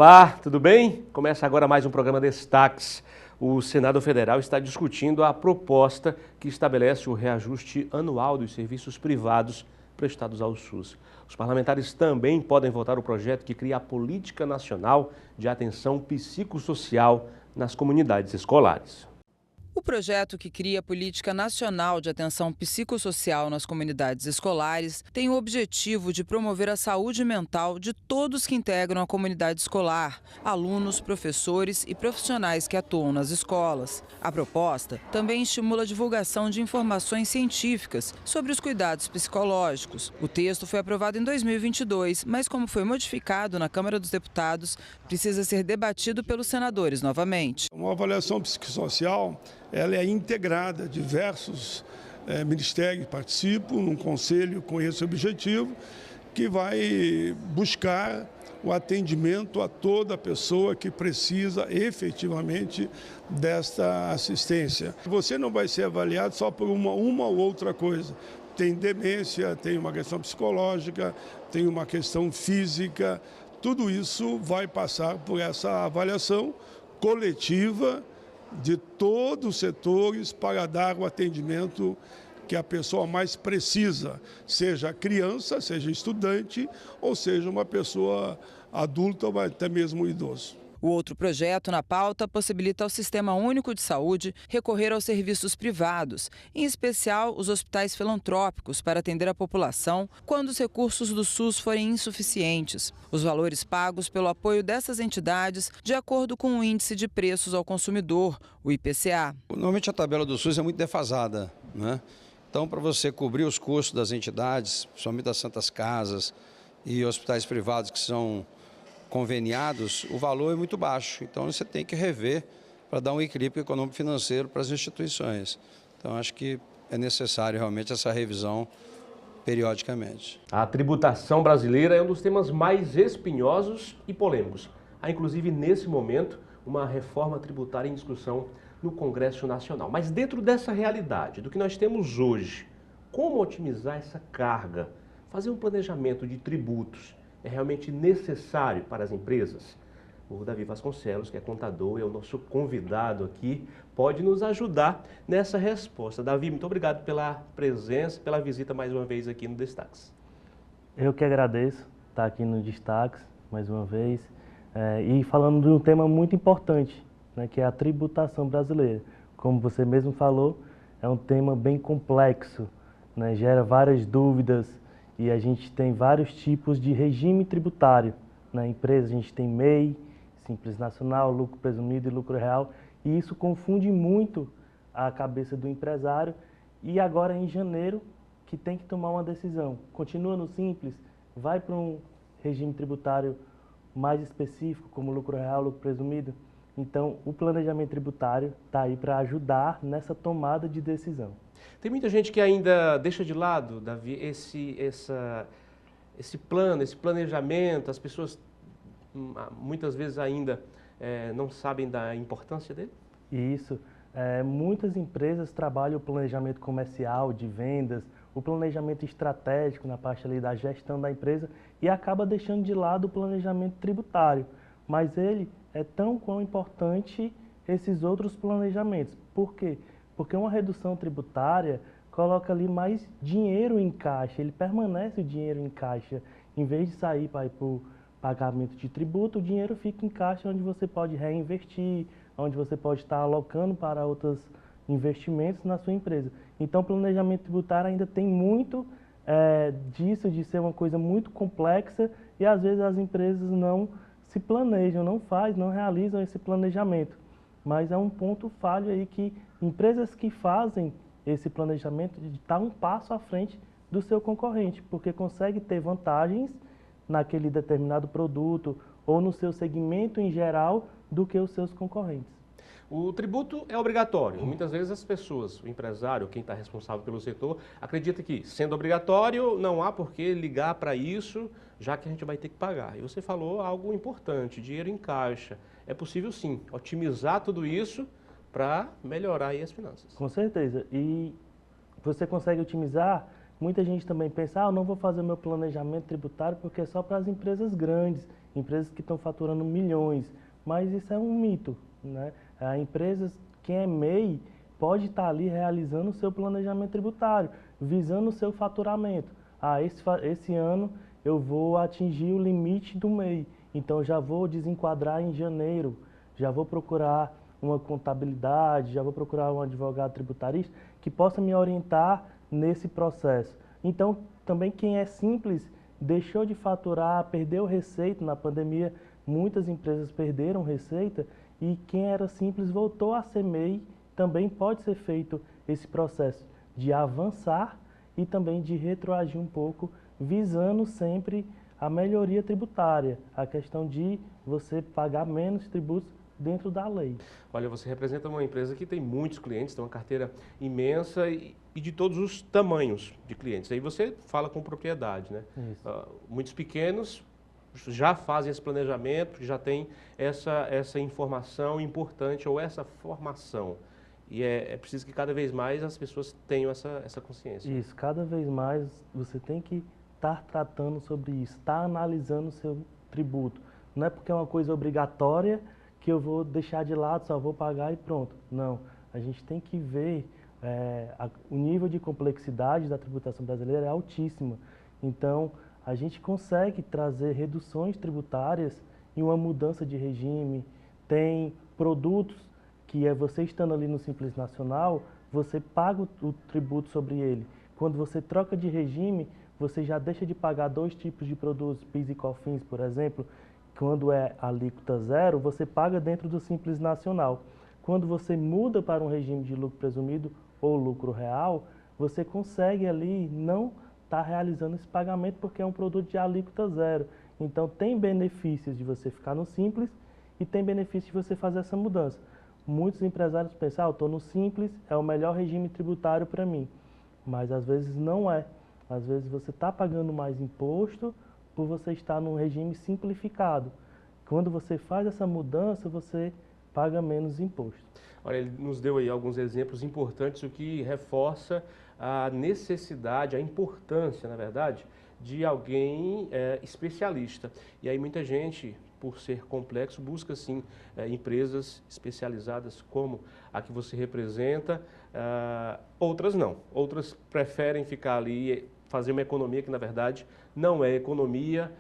Olá, tudo bem? Começa agora mais um programa Destaques. O Senado Federal está discutindo a proposta que estabelece o reajuste anual dos serviços privados prestados ao SUS. Os parlamentares também podem votar o projeto que cria a Política Nacional de Atenção Psicossocial nas comunidades escolares. O projeto que cria a Política Nacional de Atenção Psicossocial nas comunidades escolares tem o objetivo de promover a saúde mental de todos que integram a comunidade escolar, alunos, professores e profissionais que atuam nas escolas. A proposta também estimula a divulgação de informações científicas sobre os cuidados psicológicos. O texto foi aprovado em 2022, mas como foi modificado na Câmara dos Deputados, precisa ser debatido pelos senadores novamente. Uma avaliação psicossocial, ela é integrada, diversos ministérios participam num conselho com esse objetivo, que vai buscar o atendimento a toda pessoa que precisa efetivamente desta assistência. Você não vai ser avaliado só por uma ou outra coisa. Tem demência, tem uma questão psicológica, tem uma questão física, tudo isso vai passar por essa avaliação coletiva de todos os setores para dar o atendimento que a pessoa mais precisa, seja criança, seja estudante ou seja uma pessoa adulta ou até mesmo idoso. O outro projeto na pauta possibilita ao Sistema Único de Saúde recorrer aos serviços privados, em especial os hospitais filantrópicos, para atender a população quando os recursos do SUS forem insuficientes. Os valores pagos pelo apoio dessas entidades de acordo com o Índice de Preços ao Consumidor, o IPCA. Normalmente a tabela do SUS é muito defasada, né? Então, para você cobrir os custos das entidades, principalmente das Santas Casas e hospitais privados que são conveniados, o valor é muito baixo. Então, você tem que rever para dar um equilíbrio econômico financeiro para as instituições. Então, acho que é necessário realmente essa revisão periodicamente. A tributação brasileira é um dos temas mais espinhosos e polêmicos. Há, inclusive, nesse momento, uma reforma tributária em discussão no Congresso Nacional. Mas dentro dessa realidade, do que nós temos hoje, como otimizar essa carga? Fazer um planejamento de tributos é realmente necessário para as empresas? O Davi Vasconcelos, que é contador, é o nosso convidado aqui, pode nos ajudar nessa resposta. Davi, muito obrigado pela presença, pela visita mais uma vez aqui no Destaques. Eu que agradeço estar aqui no Destaques mais uma vez e falando de um tema muito importante, né, que é a tributação brasileira. Como você mesmo falou, é um tema bem complexo, né, gera várias dúvidas. E a gente tem vários tipos de regime tributário. Na empresa a gente tem MEI, Simples Nacional, lucro presumido e lucro real. E isso confunde muito a cabeça do empresário. E agora em janeiro que tem que tomar uma decisão. Continua no Simples, vai para um regime tributário mais específico, como lucro real, lucro presumido. Então o planejamento tributário está aí para ajudar nessa tomada de decisão. Tem muita gente que ainda deixa de lado, Davi, esse plano, esse planejamento. As pessoas muitas vezes ainda não sabem da importância dele? Isso. Muitas empresas trabalham o planejamento comercial, de vendas, o planejamento estratégico na parte ali da gestão da empresa e acaba deixando de lado o planejamento tributário. Mas ele é tão quão importante esses outros planejamentos. Por quê? Porque uma redução tributária coloca ali mais dinheiro em caixa, ele permanece o dinheiro em caixa. Em vez de sair para ir para o pagamento de tributo, o dinheiro fica em caixa onde você pode reinvestir, onde você pode estar alocando para outros investimentos na sua empresa. Então o planejamento tributário ainda tem muito disso, de ser uma coisa muito complexa e às vezes as empresas não se planejam, não realizam esse planejamento. Mas é um ponto falho aí que empresas que fazem esse planejamento estão um passo à frente do seu concorrente, porque consegue ter vantagens naquele determinado produto ou no seu segmento em geral do que os seus concorrentes. O tributo é obrigatório. Muitas vezes as pessoas, o empresário, quem está responsável pelo setor, acredita que, sendo obrigatório, não há por que ligar para isso, já que a gente vai ter que pagar. E você falou algo importante, dinheiro em caixa. É possível sim otimizar tudo isso para melhorar aí as finanças. Com certeza. E você consegue otimizar. Muita gente também pensa, não vou fazer meu planejamento tributário porque é só para as empresas grandes. empresas que estão faturando milhões, mas isso é um mito, né? Empresas, quem é MEI, pode estar ali realizando o seu planejamento tributário, visando o seu faturamento. Esse ano eu vou atingir o limite do MEI, então já vou desenquadrar em janeiro, já vou procurar uma contabilidade, já vou procurar um advogado tributarista que possa me orientar nesse processo. Então, também quem é simples deixou de faturar, perdeu receita na pandemia, muitas empresas perderam receita e quem era simples voltou a ser MEI, também pode ser feito esse processo de avançar e também de retroagir um pouco, visando sempre a melhoria tributária, a questão de você pagar menos tributos dentro da lei. Olha, você representa uma empresa que tem muitos clientes, tem uma carteira imensa e de todos os tamanhos de clientes. Aí você fala com propriedade, né? Muitos pequenos já fazem esse planejamento, já tem essa informação importante ou essa formação. E é preciso que cada vez mais as pessoas tenham essa consciência. Isso, cada vez mais você tem que estar tratando sobre isso, estar analisando o seu tributo. Não é porque é uma coisa obrigatória que eu vou deixar de lado, só vou pagar e pronto. Não, a gente tem que ver, o nível de complexidade da tributação brasileira é altíssima. Então, a gente consegue trazer reduções tributárias e uma mudança de regime. Tem produtos que você estando ali no Simples Nacional, você paga o tributo sobre ele. Quando você troca de regime, você já deixa de pagar 2 tipos de produtos, PIS e COFINS, por exemplo. Quando é alíquota zero, você paga dentro do Simples Nacional. Quando você muda para um regime de lucro presumido ou lucro real, você consegue ali não estar realizando esse pagamento porque é um produto de alíquota zero. Então tem benefícios de você ficar no Simples e tem benefícios de você fazer essa mudança. Muitos empresários pensam, eu estou no Simples, é o melhor regime tributário para mim. Mas às vezes não é. Às vezes você está pagando mais imposto por você estar num regime simplificado. Quando você faz essa mudança, você paga menos imposto. Olha, ele nos deu aí alguns exemplos importantes, o que reforça a necessidade, a importância, na verdade, de alguém especialista. E aí muita gente, por ser complexo, busca sim empresas especializadas como a que você representa, outras não. Outras preferem ficar ali e fazer uma economia que, na verdade, não é economia.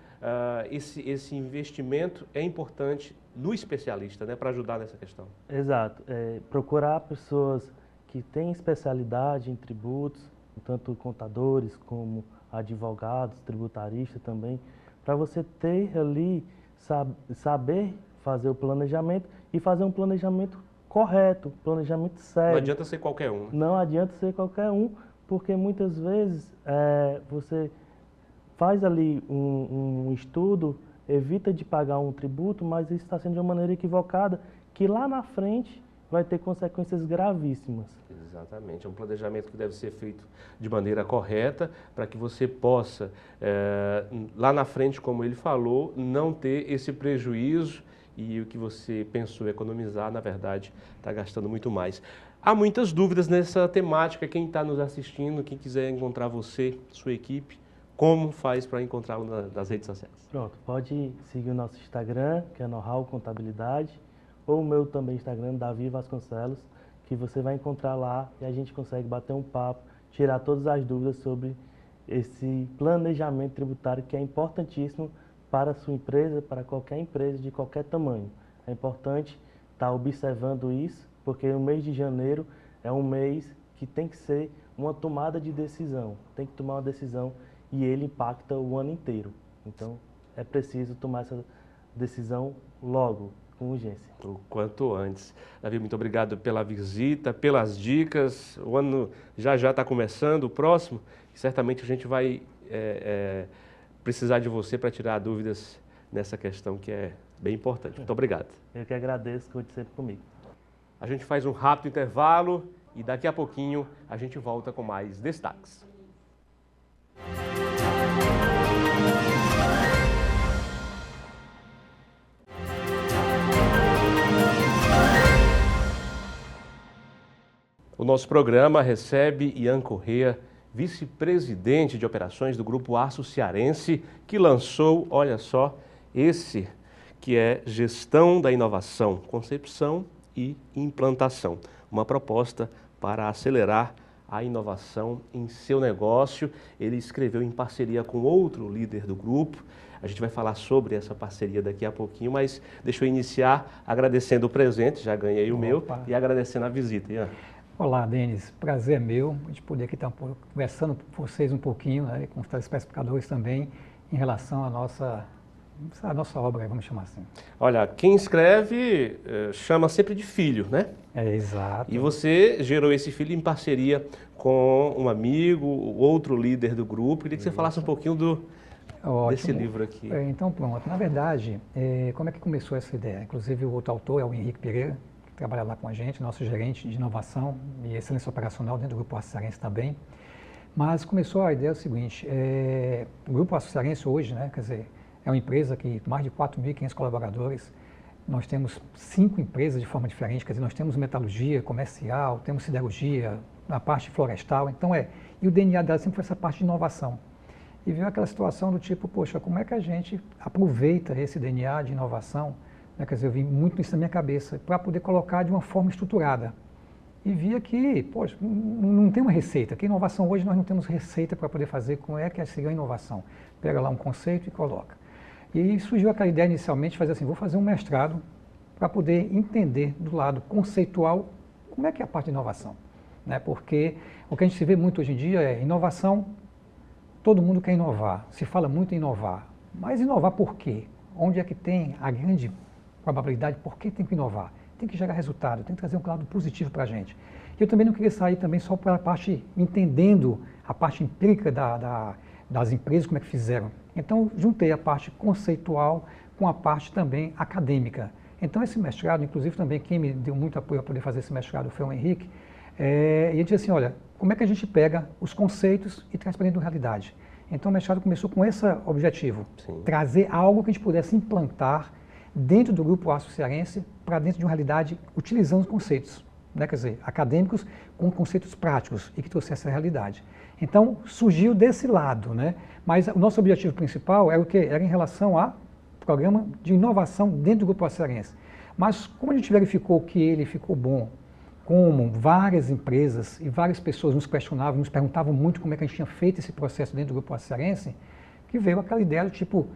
Esse investimento é importante no especialista, né, para ajudar nessa questão. Exato. Procurar pessoas que têm especialidade em tributos, tanto contadores como advogados, tributaristas também, para você ter ali, saber fazer o planejamento e fazer um planejamento correto, planejamento sério. Não adianta ser qualquer um. Né? Não adianta ser qualquer um, porque muitas vezes você faz ali um estudo, evita de pagar um tributo, mas isso está sendo de uma maneira equivocada, que lá na frente vai ter consequências gravíssimas. Exatamente, é um planejamento que deve ser feito de maneira correta para que você possa, lá na frente, como ele falou, não ter esse prejuízo e o que você pensou economizar, na verdade, está gastando muito mais. Há muitas dúvidas nessa temática, quem está nos assistindo, quem quiser encontrar você, sua equipe, como faz para encontrá-lo nas redes sociais? Pronto, pode seguir o nosso Instagram, que é Know-How Contabilidade, ou o meu também Instagram, Davi Vasconcelos, que você vai encontrar lá e a gente consegue bater um papo, tirar todas as dúvidas sobre esse planejamento tributário que é importantíssimo para a sua empresa, para qualquer empresa de qualquer tamanho. É importante estar observando isso, porque o mês de janeiro é um mês que tem que ser uma tomada de decisão, tem que tomar uma decisão e ele impacta o ano inteiro. Então, é preciso tomar essa decisão logo, com urgência. O quanto antes. Davi, muito obrigado pela visita, pelas dicas. O ano já está começando, o próximo, e certamente a gente vai precisar de você para tirar dúvidas nessa questão que é bem importante. Muito obrigado. Eu que agradeço por conte sempre comigo. A gente faz um rápido intervalo e daqui a pouquinho a gente volta com mais destaques. O nosso programa recebe Ian Corrêa, vice-presidente de operações do Grupo Aço Cearense, que lançou, olha só, esse que é Gestão da Inovação, Concepção e Implantação, uma proposta para acelerar a inovação em seu negócio. Ele escreveu em parceria com outro líder do grupo. A gente vai falar sobre essa parceria daqui a pouquinho, mas deixa eu iniciar agradecendo o presente, já ganhei o meu, e agradecendo a visita. Ian. Olá, Denis. Prazer é meu de poder aqui estar conversando com vocês um pouquinho, né, com os telespectadores também, em relação à nossa obra, vamos chamar assim. Olha, quem escreve chama sempre de filho, né? É, exato. E você gerou esse filho em parceria com um amigo, outro líder do grupo. Queria que você falasse um pouquinho desse livro aqui. Então, pronto. Na verdade, como é que começou essa ideia? Inclusive, o outro autor é o Henrique Pereira, que trabalha lá com a gente, nosso gerente de inovação e excelência operacional dentro do Grupo Aço Cearense também. Mas começou a ideia seguinte, o Grupo Aço Cearense hoje, né, quer dizer, é uma empresa que mais de 4.500 colaboradores, nós temos 5 empresas de forma diferente, quer dizer, nós temos metalurgia, comercial, temos siderurgia, na parte florestal, então e o DNA dela sempre foi essa parte de inovação. E veio aquela situação do tipo, poxa, como é que a gente aproveita esse DNA de inovação, né, quer dizer, eu vi muito isso na minha cabeça, para poder colocar de uma forma estruturada. E via que, poxa, não tem uma receita, que inovação hoje nós não temos receita para poder fazer, como é que seria a inovação? Pega lá um conceito e coloca. E aí surgiu aquela ideia inicialmente de fazer assim, vou fazer um mestrado para poder entender do lado conceitual como é que é a parte de inovação. Né? Porque o que a gente se vê muito hoje em dia é inovação, todo mundo quer inovar, se fala muito em inovar, mas inovar por quê? Onde é que tem a grande probabilidade, por que tem que inovar? Tem que gerar resultado, tem que trazer um lado positivo para a gente. E eu também não queria sair também só para a parte, entendendo a parte empírica das empresas, como é que fizeram. Então, juntei a parte conceitual com a parte também acadêmica. Então, esse mestrado, inclusive também quem me deu muito apoio a poder fazer esse mestrado foi o Henrique, e ele disse assim, olha, como é que a gente pega os conceitos e traz para dentro da realidade? Então, o mestrado começou com esse objetivo, trazer algo que a gente pudesse implantar dentro do Grupo Aço Cearense para dentro de uma realidade utilizando os conceitos, né? Quer dizer, acadêmicos com conceitos práticos e que trouxesse a realidade. Então, surgiu desse lado, né? Mas o nosso objetivo principal era o quê? Era em relação ao programa de inovação dentro do Grupo Aço Cearense. Mas como a gente verificou que ele ficou bom, como várias empresas e várias pessoas nos questionavam, nos perguntavam muito como é que a gente tinha feito esse processo dentro do Grupo Aço Cearense, que veio aquela ideia do tipo,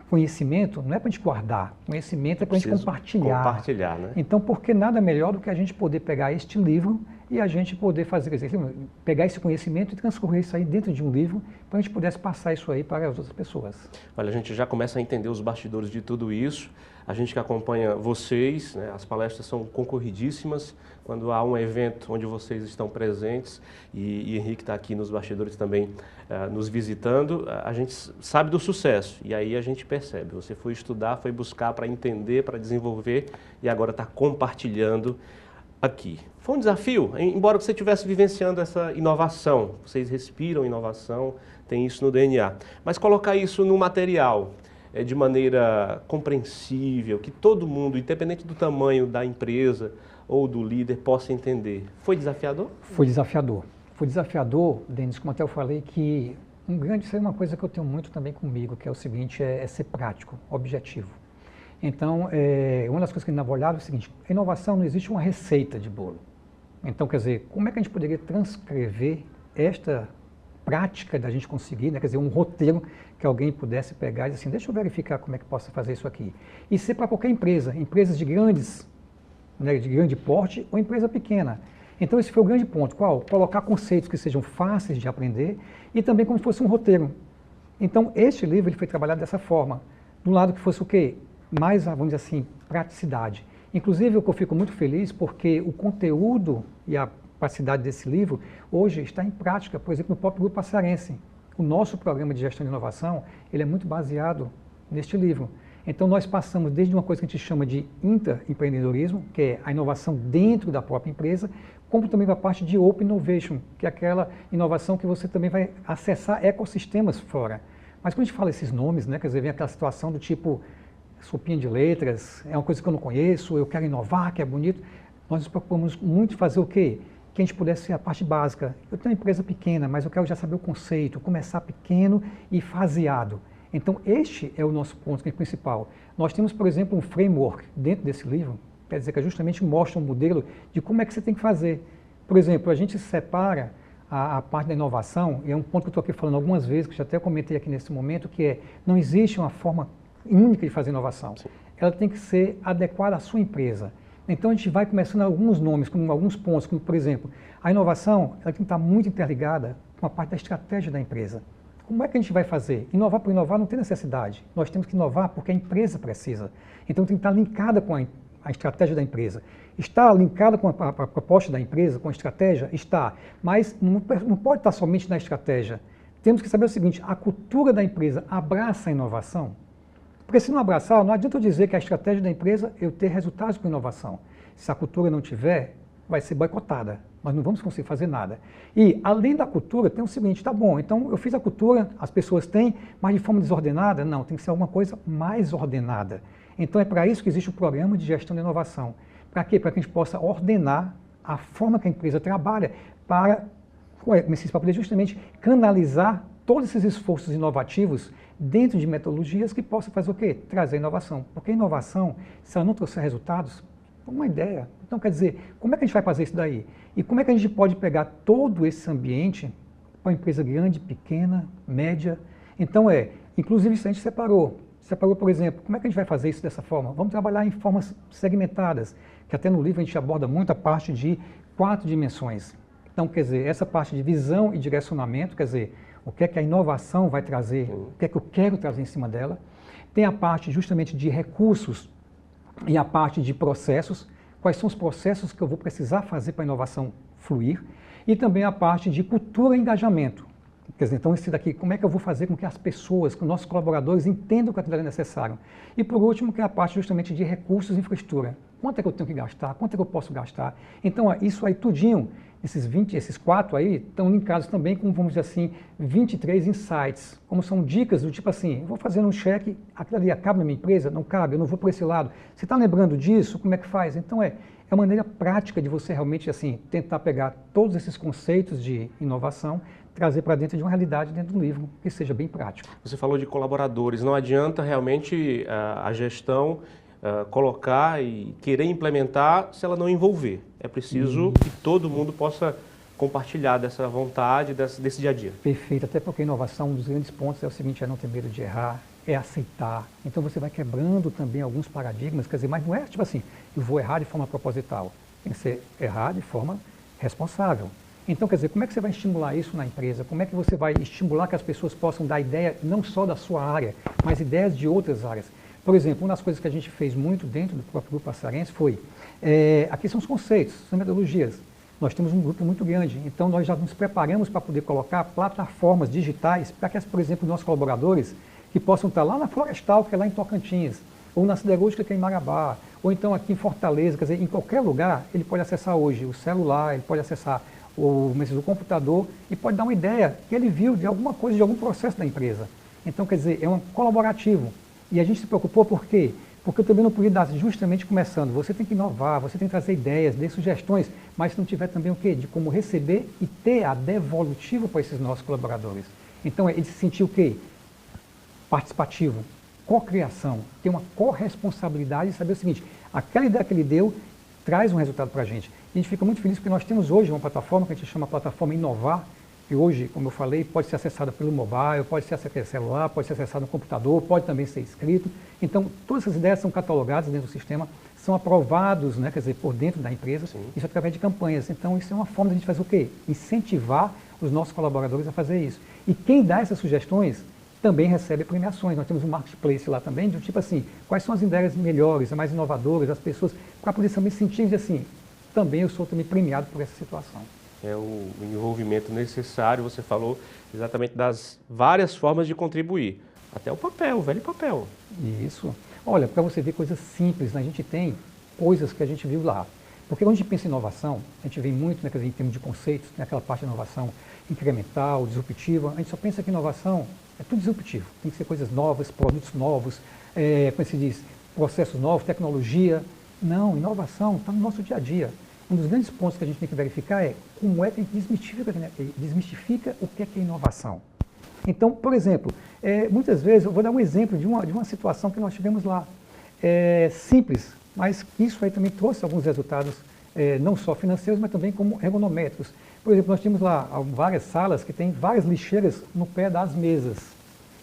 conhecimento não é para a gente guardar, conhecimento é para a gente compartilhar. Compartilhar, né? Então, por que nada melhor do que a gente poder pegar este livro e a gente poder fazer, quer dizer, pegar esse conhecimento e transcorrer isso aí dentro de um livro para a gente pudesse passar isso aí para as outras pessoas. Olha, a gente já começa a entender os bastidores de tudo isso. A gente que acompanha vocês, né, as palestras são concorridíssimas. Quando há um evento onde vocês estão presentes e Henrique está aqui nos bastidores também nos visitando, a gente sabe do sucesso e aí a gente percebe. Você foi estudar, foi buscar para entender, para desenvolver e agora está compartilhando aqui. Foi um desafio, embora você estivesse vivenciando essa inovação, vocês respiram inovação, tem isso no DNA, mas colocar isso no material, de maneira compreensível, que todo mundo, independente do tamanho da empresa ou do líder, possa entender. Foi desafiador? Foi desafiador. Foi desafiador, Denis, como até eu falei, que isso é uma coisa que eu tenho muito também comigo, que é o seguinte, é ser prático, objetivo. Então, uma das coisas que eu olhava é o seguinte, a inovação não existe uma receita de bolo. Então, quer dizer, como é que a gente poderia transcrever esta prática da gente conseguir, né, quer dizer, um roteiro que alguém pudesse pegar e dizer assim, deixa eu verificar como é que posso fazer isso aqui. E ser para qualquer empresa, empresas de grandes, né, de grande porte ou empresa pequena. Então esse foi o grande ponto, qual? Colocar conceitos que sejam fáceis de aprender e também como se fosse um roteiro. Então este livro ele foi trabalhado dessa forma, do lado que fosse o quê? Mais, vamos dizer assim, praticidade. Inclusive eu fico muito feliz porque o conteúdo e a praticidade desse livro hoje está em prática, por exemplo, no próprio Grupo Aço Cearense. O nosso programa de gestão de inovação, ele é muito baseado neste livro. Então nós passamos desde uma coisa que a gente chama de intraempreendedorismo, que é a inovação dentro da própria empresa, como também para a parte de Open Innovation, que é aquela inovação que você também vai acessar ecossistemas fora. Mas quando a gente fala esses nomes, né, quer dizer, vem aquela situação do tipo sopinha de letras, é uma coisa que eu não conheço, eu quero inovar, que é bonito. Nós nos preocupamos muito em fazer o quê? Que a gente pudesse ser a parte básica. Eu tenho uma empresa pequena, mas eu quero já saber o conceito, começar pequeno e faseado. Então, este é o nosso ponto principal. Nós temos, por exemplo, um framework dentro desse livro, quer dizer, que justamente mostra um modelo de como é que você tem que fazer. Por exemplo, a gente separa a parte da inovação, e é um ponto que eu estou aqui falando algumas vezes, que já até comentei aqui nesse momento, que é, não existe uma forma única de fazer inovação. Sim. Ela tem que ser adequada à sua empresa. Então, a gente vai começando alguns nomes, como alguns pontos, como, por exemplo, a inovação, ela tem que estar muito interligada com a parte da estratégia da empresa. Como é que a gente vai fazer? Inovar por inovar não tem necessidade. Nós temos que inovar porque a empresa precisa. Então, tem que estar linkada com a estratégia da empresa. Está linkada com a proposta da empresa, com a estratégia? Está. Mas não pode estar somente na estratégia. Temos que saber o seguinte, a cultura da empresa abraça a inovação? Porque se não abraçar, não adianta eu dizer que a estratégia da empresa é eu ter resultados com inovação. Se a cultura não tiver, vai ser boicotada. Nós não vamos conseguir fazer nada. E, além da cultura, tem o seguinte, tá bom, então eu fiz a cultura, as pessoas têm, mas de forma desordenada? Não, tem que ser alguma coisa mais ordenada. Então é para isso que existe o programa de gestão de inovação. Para quê? Para que a gente possa ordenar a forma que a empresa trabalha para poder justamente canalizar todos esses esforços inovativos dentro de metodologias que possam fazer o quê? Trazer inovação. Porque a inovação, se ela não trouxer resultados, é uma ideia. Então, quer dizer, como é que a gente vai fazer isso daí? E como é que a gente pode pegar todo esse ambiente para uma empresa grande, pequena, média? Então, inclusive isso a gente separou. Separou, por exemplo, como é que a gente vai fazer isso dessa forma? Vamos trabalhar em formas segmentadas, que até no livro a gente aborda muito a parte de 4 dimensões. Então, quer dizer, essa parte de visão e direcionamento, quer dizer, o que é que a inovação vai trazer, o que é que eu quero trazer em cima dela. Tem a parte justamente de recursos e a parte de processos, quais são os processos que eu vou precisar fazer para a inovação fluir, e também a parte de cultura e engajamento. Quer dizer, então esse daqui, como é que eu vou fazer com que as pessoas, com nossos colaboradores entendam que aquilo é necessário. E por último, que é a parte justamente de recursos e infraestrutura. Quanto é que eu tenho que gastar? Quanto é que eu posso gastar? Então, isso aí tudinho, esses 4 aí, estão linkados também com, vamos dizer assim, 23 insights. Como são dicas do tipo assim, eu vou fazer um cheque, aquilo ali cabe na minha empresa? Não cabe, eu não vou por esse lado. Você está lembrando disso? Como é que faz? Então, é a maneira prática de você realmente, assim, tentar pegar todos esses conceitos de inovação, trazer para dentro de uma realidade dentro do livro, que seja bem prático. Você falou de colaboradores, não adianta realmente a gestão colocar e querer implementar se ela não envolver. É preciso que todo mundo possa compartilhar dessa vontade, desse dia a dia. Perfeito, até porque a inovação, um dos grandes pontos é o seguinte, é não ter medo de errar, é aceitar. Então você vai quebrando também alguns paradigmas, quer dizer, mas não é tipo assim, eu vou errar de forma proposital, tem que ser errar de forma responsável. Então, quer dizer, como é que você vai estimular isso na empresa? Como é que você vai estimular que as pessoas possam dar ideia não só da sua área, mas ideias de outras áreas? Por exemplo, uma das coisas que a gente fez muito dentro do próprio Grupo Assarense foi, aqui são os conceitos, são metodologias. Nós temos um grupo muito grande, então nós já nos preparamos para poder colocar plataformas digitais para que, por exemplo, nossos colaboradores que possam estar lá na Florestal, que é lá em Tocantins, ou na Siderúrgica, que é em Marabá, ou então aqui em Fortaleza, quer dizer, em qualquer lugar, ele pode acessar hoje o celular, ele pode acessar o computador e pode dar uma ideia que ele viu de alguma coisa, de algum processo da empresa. Então, quer dizer, é um colaborativo. E a gente se preocupou por quê? Porque eu também não podia dar justamente começando. Você tem que inovar, você tem que trazer ideias, dar sugestões, mas se não tiver também o quê? De como receber e ter a devolutiva para esses nossos colaboradores. Então, ele se sentir o quê? Participativo, cocriação, ter uma corresponsabilidade e saber o seguinte, aquela ideia que ele deu traz um resultado para a gente. E a gente fica muito feliz porque nós temos hoje uma plataforma que a gente chama Plataforma Inovar, que hoje, como eu falei, pode ser acessada pelo mobile, pode ser acessada pelo celular, pode ser acessada no computador, pode também ser escrito. Então, todas essas ideias são catalogadas dentro do sistema, são aprovados, né, quer dizer, por dentro da empresa, Sim. Isso através de campanhas. Então, isso é uma forma de a gente fazer o quê? Incentivar os nossos colaboradores a fazer isso. E quem dá essas sugestões também recebe premiações. Nós temos um marketplace lá também, de tipo assim, quais são as ideias melhores, as mais inovadoras, as pessoas, para poder também sentir assim, também eu sou também premiado por essa situação. É o envolvimento necessário, você falou exatamente das várias formas de contribuir. Até o papel, o velho papel. Isso. Olha, para você ver coisas simples, né? A gente tem coisas que a gente viu lá. Porque quando a gente pensa em inovação, a gente vê muito, né, em termos de conceitos, naquela parte de inovação incremental, disruptiva, a gente só pensa que inovação é tudo disruptivo. Tem que ser coisas novas, produtos novos, como se diz, processos novos, tecnologia. Não, inovação está no nosso dia a dia. Um dos grandes pontos que a gente tem que verificar é como é que a gente desmistifica o que é inovação. Então, por exemplo, muitas vezes, eu vou dar um exemplo de uma situação que nós tivemos lá, simples, mas isso aí também trouxe alguns resultados, não só financeiros, mas também como ergonométricos. Por exemplo, nós tínhamos lá várias salas que tem várias lixeiras no pé das mesas.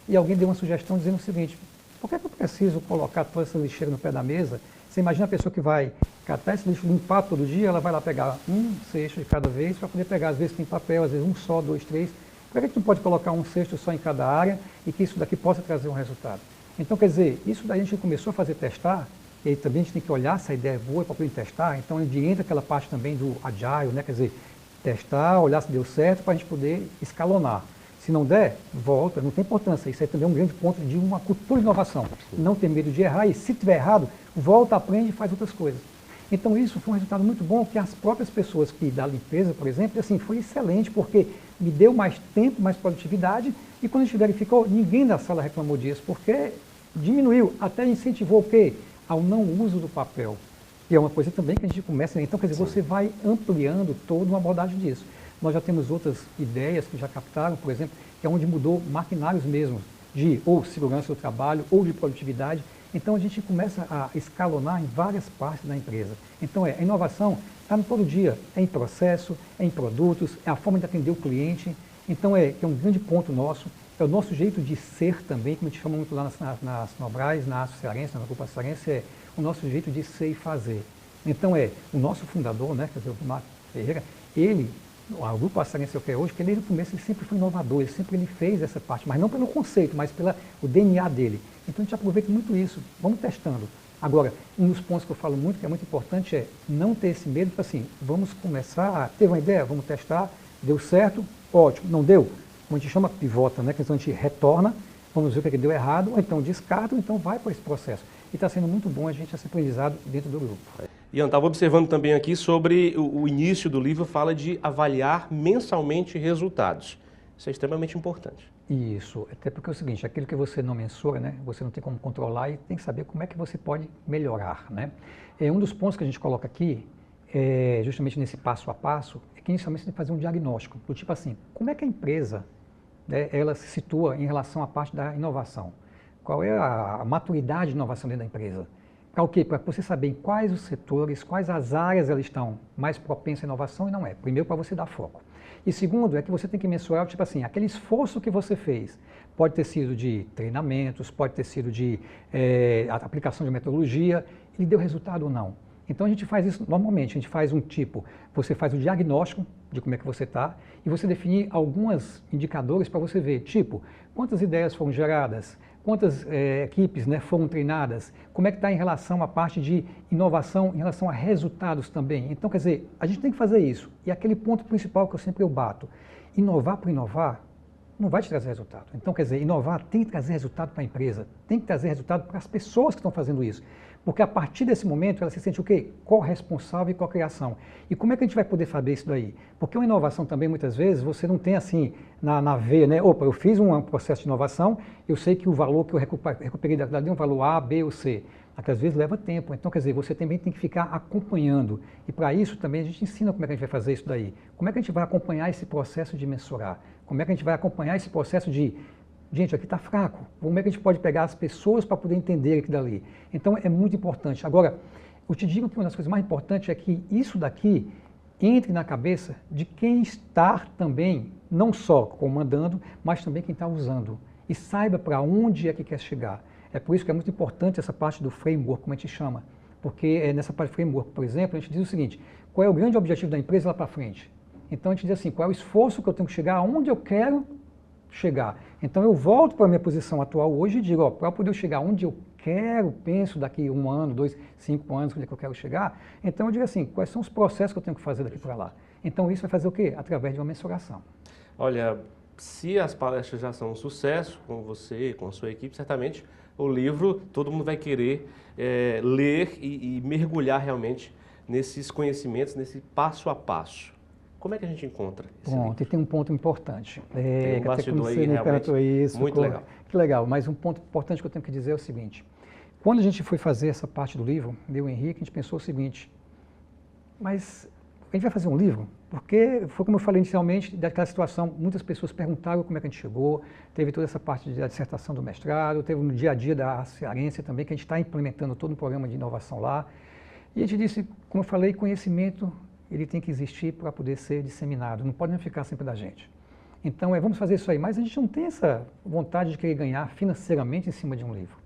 E alguém deu uma sugestão dizendo o seguinte: por que eu preciso colocar toda essa lixeira no pé da mesa? Você imagina a pessoa que vai catar esse lixo, limpar todo dia, ela vai lá pegar um cesto de cada vez para poder pegar, às vezes tem papel, às vezes um só, 2, 3. Por que a gente não pode colocar um cesto só em cada área e que isso daqui possa trazer um resultado? Então, quer dizer, isso daí a gente começou a fazer testar, e aí também a gente tem que olhar se a ideia é boa para poder testar, então onde entra aquela parte também do agile, né? Quer dizer, testar, olhar se deu certo para a gente poder escalonar. Se não der, volta, não tem importância. Isso aí também é um grande ponto de uma cultura de inovação. Não ter medo de errar e, se tiver errado, volta, aprende e faz outras coisas. Então isso foi um resultado muito bom, que as próprias pessoas que da limpeza, por exemplo, assim, foi excelente, porque me deu mais tempo, mais produtividade, e quando a gente verificou, ninguém da sala reclamou disso, porque diminuiu, até incentivou o quê? Ao não uso do papel. E é uma coisa também que a gente começa, então, quer dizer, você vai ampliando toda uma abordagem disso. Nós já temos outras ideias que já captaram, por exemplo, que é onde mudou maquinários mesmo, de ou segurança do trabalho, ou de produtividade. Então a gente começa a escalonar em várias partes da empresa. Então a inovação está no todo dia, é em processo, é em produtos, é a forma de atender o cliente. Então que é um grande ponto nosso, é o nosso jeito de ser também, como a gente chama muito lá nas Nobras, na Aço Cearense, na Grupo Cearense, é o nosso jeito de ser e fazer. Então o nosso fundador, né, quer dizer, o Marco Ferreira, o Grupo Açarense que é hoje, que desde o começo ele sempre foi inovador, ele fez essa parte, mas não pelo conceito, mas pelo DNA dele. Então a gente aproveita muito isso, vamos testando. Agora, um dos pontos que eu falo muito, que é muito importante, é não ter esse medo, assim, vamos começar, teve uma ideia, vamos testar, deu certo, ótimo, não deu, como a gente chama, pivota, né? Então a gente retorna, vamos ver o que deu errado, ou então descarta, ou então vai para esse processo. E está sendo muito bom a gente esse aprendizado dentro do grupo. Ian, estava observando também aqui sobre o início do livro, fala de avaliar mensalmente resultados. Isso é extremamente importante. Isso, até porque é o seguinte, aquilo que você não mensura, né, você não tem como controlar e tem que saber como é que você pode melhorar, né? Um dos pontos que a gente coloca aqui, justamente nesse passo a passo, é que inicialmente você tem que fazer um diagnóstico, do tipo assim, como é que a empresa, né, ela se situa em relação à parte da inovação? Qual é a maturidade de inovação dentro da empresa? Para o quê? Para você saber em quais os setores, quais as áreas elas estão mais propensas à inovação e não é. Primeiro, para você dar foco. E segundo, é que você tem que mensurar, tipo assim, aquele esforço que você fez. Pode ter sido de treinamentos, pode ter sido de aplicação de metodologia, ele deu resultado ou não. Então a gente faz isso normalmente, a gente faz um tipo, você faz o diagnóstico de como é que você está e você definir alguns indicadores para você ver, tipo, quantas ideias foram geradas, quantas equipes, né, foram treinadas, como é que está em relação à parte de inovação, em relação a resultados também. Então, quer dizer, a gente tem que fazer isso. E aquele ponto principal que eu sempre bato, inovar por inovar não vai te trazer resultado. Então, quer dizer, inovar tem que trazer resultado para a empresa, tem que trazer resultado para as pessoas que estão fazendo isso. Porque a partir desse momento ela se sente o quê? Co-responsável e co-criação. E como é que a gente vai poder saber isso daí? Porque uma inovação também, muitas vezes, você não tem assim, na veia, né? Opa, eu fiz um processo de inovação, eu sei que o valor que eu recuperei dali é um valor A, B ou C. Às vezes leva tempo. Então, quer dizer, você também tem que ficar acompanhando. E para isso também a gente ensina como é que a gente vai fazer isso daí. Como é que a gente vai acompanhar esse processo de mensurar? Como é que a gente vai acompanhar esse processo de gente, aqui está fraco. Como é que a gente pode pegar as pessoas para poder entender aquilo dali? Então, é muito importante. Agora, eu te digo que uma das coisas mais importantes é que isso daqui entre na cabeça de quem está também, não só comandando, mas também quem está usando. E saiba para onde é que quer chegar. É por isso que é muito importante essa parte do framework, como a gente chama. Porque nessa parte do framework, por exemplo, a gente diz o seguinte, qual é o grande objetivo da empresa lá para frente? Então, a gente diz assim, qual é o esforço que eu tenho que chegar, aonde eu quero chegar. Então eu volto para a minha posição atual hoje e digo, para poder chegar onde eu quero, penso daqui 1 ano, 2, 5 anos, onde é que eu quero chegar, então eu digo assim, quais são os processos que eu tenho que fazer daqui para lá? Então isso vai fazer o quê? Através de uma mensuração. Olha, se as palestras já são um sucesso, com você, com a sua equipe, certamente o livro todo mundo vai querer ler e mergulhar realmente nesses conhecimentos, nesse passo a passo. Como é que a gente encontra esse livro? E tem um ponto importante. Tem um bastidor aí, realmente, isso, muito legal. Que legal, mas um ponto importante que eu tenho que dizer é o seguinte. Quando a gente foi fazer essa parte do livro, eu e o Henrique, a gente pensou o seguinte, mas a gente vai fazer um livro? Porque foi como eu falei inicialmente, daquela situação, muitas pessoas perguntaram como é que a gente chegou, teve toda essa parte da dissertação do mestrado, teve no dia a dia da cearense também, que a gente está implementando todo um programa de inovação lá. E a gente disse, como eu falei, conhecimento, ele tem que existir para poder ser disseminado, não pode ficar sempre da gente. Então, vamos fazer isso aí, mas a gente não tem essa vontade de querer ganhar financeiramente em cima de um livro.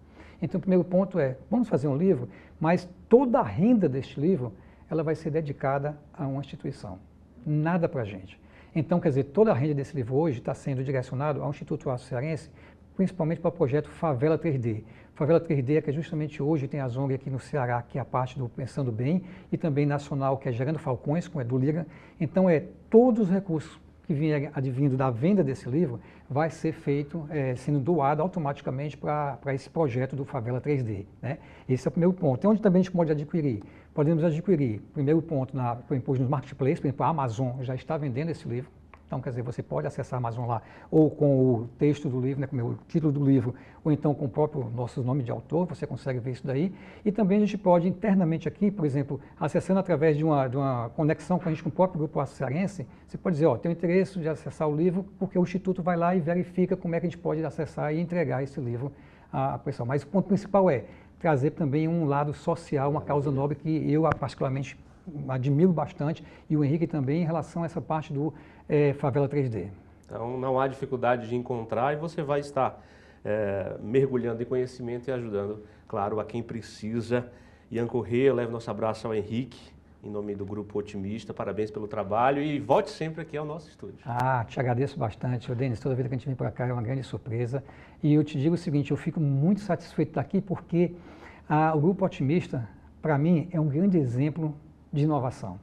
Então, o primeiro ponto é, vamos fazer um livro, mas toda a renda deste livro, ela vai ser dedicada a uma instituição, nada para a gente. Então, quer dizer, toda a renda desse livro hoje está sendo direcionado ao Instituto Afro-Cearense, principalmente para o projeto Favela 3D. Favela 3D é que justamente hoje tem a ONG aqui no Ceará, que é a parte do Pensando Bem, e também nacional, que é Gerando Falcões, com o Edu Lira. Então, todos os recursos que vierem advindo da venda desse livro vai ser feito, sendo doado automaticamente para esse projeto do Favela 3D. Né? Esse é o primeiro ponto. E onde também a gente pode adquirir? Podemos adquirir, primeiro ponto, nos marketplaces, por exemplo, a Amazon já está vendendo esse livro. Então, quer dizer, você pode acessar a Amazon lá, ou com o texto do livro, né, com o título do livro, ou então com o próprio nosso nome de autor, você consegue ver isso daí. E também a gente pode internamente aqui, por exemplo, acessando através de uma conexão com a gente, com o próprio grupo cearense, você pode dizer, tenho interesse de acessar o livro, porque o Instituto vai lá e verifica como é que a gente pode acessar e entregar esse livro à pessoa. Mas o ponto principal é trazer também um lado social, uma causa nobre que eu particularmente admiro bastante, e o Henrique também, em relação a essa parte do Favela 3D. Então, não há dificuldade de encontrar e você vai estar mergulhando em conhecimento e ajudando, claro, a quem precisa. Ian Corrêa, leve nosso abraço ao Henrique, em nome do Grupo Otimista. Parabéns pelo trabalho e volte sempre aqui ao nosso estúdio. Te agradeço bastante, Denis. Toda vez que a gente vem para cá é uma grande surpresa. E eu te digo o seguinte, eu fico muito satisfeito de estar aqui porque o Grupo Otimista, para mim, é um grande exemplo de inovação.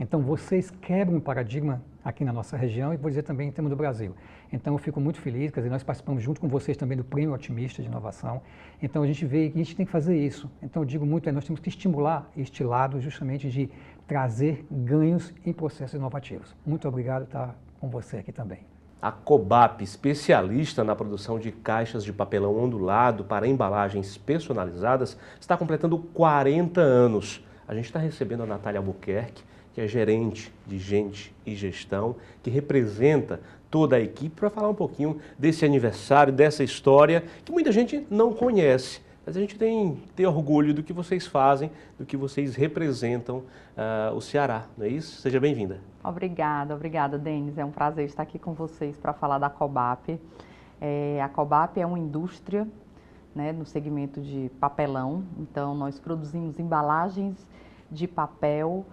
Então, vocês quebram um paradigma aqui na nossa região e vou dizer também em termos do Brasil. Então, eu fico muito feliz, quer dizer, nós participamos junto com vocês também do Prêmio Otimista de Inovação. Então, a gente vê que a gente tem que fazer isso. Então, eu digo muito, nós temos que estimular este lado justamente de trazer ganhos em processos inovativos. Muito obrigado por estar com você aqui também. A Cobap, especialista na produção de caixas de papelão ondulado para embalagens personalizadas, está completando 40 anos. A gente está recebendo a Natália Albuquerque, que é gerente de gente e gestão, que representa toda a equipe, para falar um pouquinho desse aniversário, dessa história, que muita gente não conhece. Mas a gente tem que ter orgulho do que vocês fazem, do que vocês representam o Ceará, não é isso? Seja bem-vinda. Obrigada, Denis. É um prazer estar aqui com vocês para falar da Cobap. A Cobap é uma indústria, né, no segmento de papelão. Então, nós produzimos embalagens de papel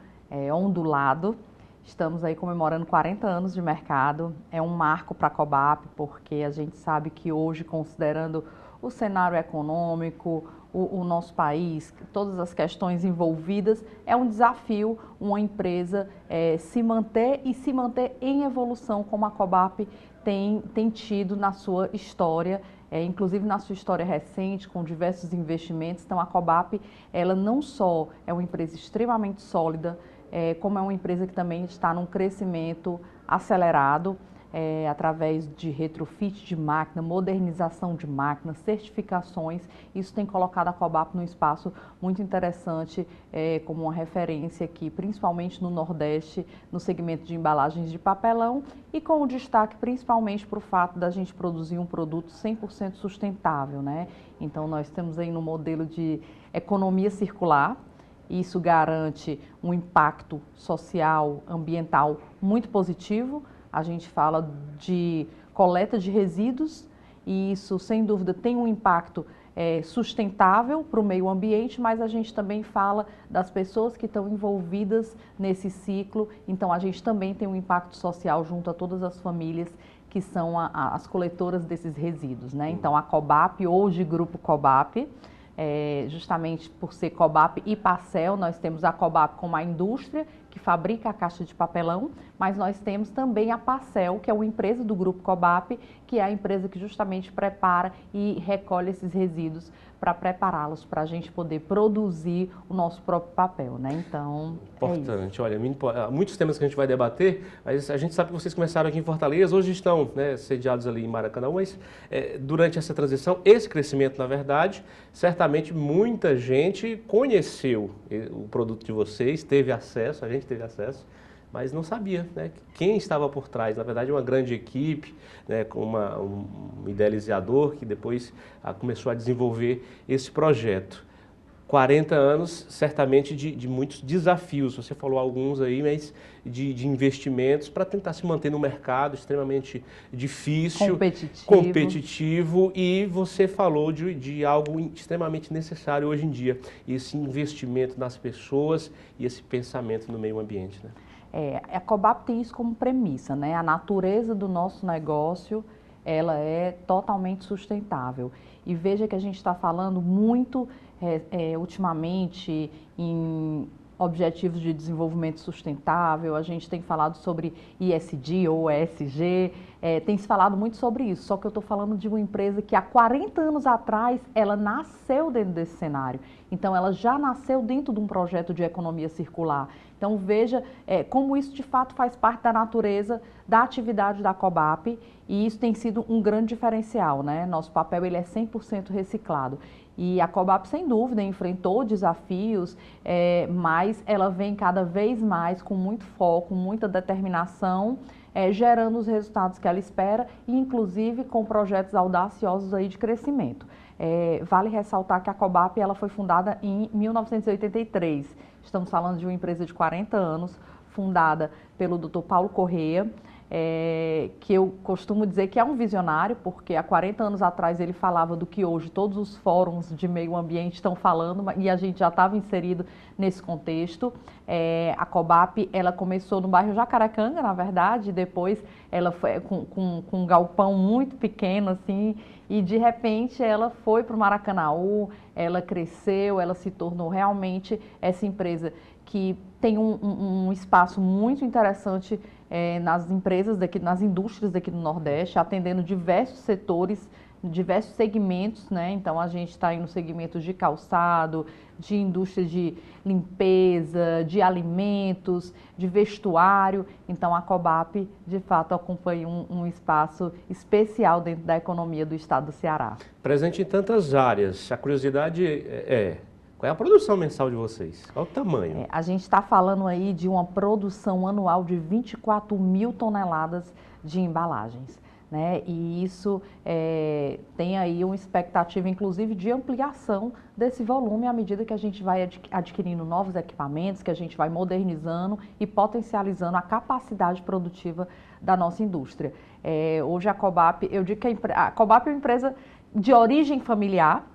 ondulado. Estamos aí comemorando 40 anos de mercado. É um marco para a Cobap, porque a gente sabe que hoje, considerando o cenário econômico, o nosso país, todas as questões envolvidas, é um desafio uma empresa se manter em evolução, como a Cobap tem tido na sua história, inclusive na sua história recente, com diversos investimentos. Então, a Cobap, ela não só é uma empresa extremamente sólida, como é uma empresa que também está num crescimento acelerado, através de retrofit de máquina, modernização de máquinas, certificações. Isso tem colocado a Cobap num espaço muito interessante, como uma referência aqui, principalmente no Nordeste, no segmento de embalagens de papelão, e com o destaque principalmente para o fato da gente produzir um produto 100% sustentável, né? Então, nós temos aí no modelo de economia circular. Isso garante um impacto social, ambiental muito positivo. A gente fala de coleta de resíduos e isso, sem dúvida, tem um impacto sustentável para o meio ambiente, mas a gente também fala das pessoas que estão envolvidas nesse ciclo. Então, a gente também tem um impacto social junto a todas as famílias que são as coletoras desses resíduos, né? Então, a Cobap, hoje Grupo Cobap, justamente por ser Cobap e Pacel, nós temos a Cobap como a indústria que fabrica a caixa de papelão, mas nós temos também a Pacel, que é uma empresa do Grupo Cobap, que é a empresa que justamente prepara e recolhe esses resíduos para prepará-los para a gente poder produzir o nosso próprio papel, né? Então, importante. Olha, muitos temas que a gente vai debater, mas a gente sabe que vocês começaram aqui em Fortaleza, hoje estão, né, sediados ali em Maracanã, mas durante essa transição, esse crescimento, na verdade, certamente muita gente conheceu o produto de vocês, teve acesso, a gente teve acesso, mas não sabia, né, quem estava por trás. Na verdade, uma grande equipe, né, com um idealizador que depois começou a desenvolver esse projeto. 40 anos, certamente, de muitos desafios. Você falou alguns aí, mas de investimentos para tentar se manter no mercado extremamente difícil, competitivo. E você falou de algo extremamente necessário hoje em dia, esse investimento nas pessoas e esse pensamento no meio ambiente, né? A Cobap tem isso como premissa, né? A natureza do nosso negócio, ela é totalmente sustentável. E veja que a gente está falando muito ultimamente em objetivos de desenvolvimento sustentável, a gente tem falado sobre ESG ou ESG, tem se falado muito sobre isso, só que eu estou falando de uma empresa que há 40 anos atrás, ela nasceu dentro desse cenário, então ela já nasceu dentro de um projeto de economia circular. Então veja como isso de fato faz parte da natureza da atividade da Cobap e isso tem sido um grande diferencial, né? Nosso papel ele é 100% reciclado. E a Cobap, sem dúvida, enfrentou desafios, mas ela vem cada vez mais com muito foco, muita determinação, gerando os resultados que ela espera e, inclusive, com projetos audaciosos aí de crescimento. Vale ressaltar que a Cobap ela foi fundada em 1983. Estamos falando de uma empresa de 40 anos, fundada pelo Dr. Paulo Correia, que eu costumo dizer que é um visionário, porque há 40 anos atrás ele falava do que hoje todos os fóruns de meio ambiente estão falando, e a gente já estava inserido nesse contexto. A Cobap, ela começou no bairro Jacarecanga, na verdade, depois ela foi com um galpão muito pequeno, assim, e de repente ela foi para o Maracanaú, ela cresceu, ela se tornou realmente essa empresa que tem um espaço muito interessante nas empresas daqui, nas indústrias daqui do Nordeste, atendendo diversos setores, diversos segmentos, né? Então a gente está aí no segmento de calçado, de indústria de limpeza, de alimentos, de vestuário. Então a Cobap de fato acompanha um espaço especial dentro da economia do estado do Ceará. Presente em tantas áreas, a curiosidade qual é a produção mensal de vocês? Qual é o tamanho? A gente está falando aí de uma produção anual de 24 mil toneladas de embalagens, né? E isso tem aí uma expectativa, inclusive, de ampliação desse volume à medida que a gente vai adquirindo novos equipamentos, que a gente vai modernizando e potencializando a capacidade produtiva da nossa indústria. Hoje a Cobap, eu digo que a Cobap é uma empresa de origem familiar,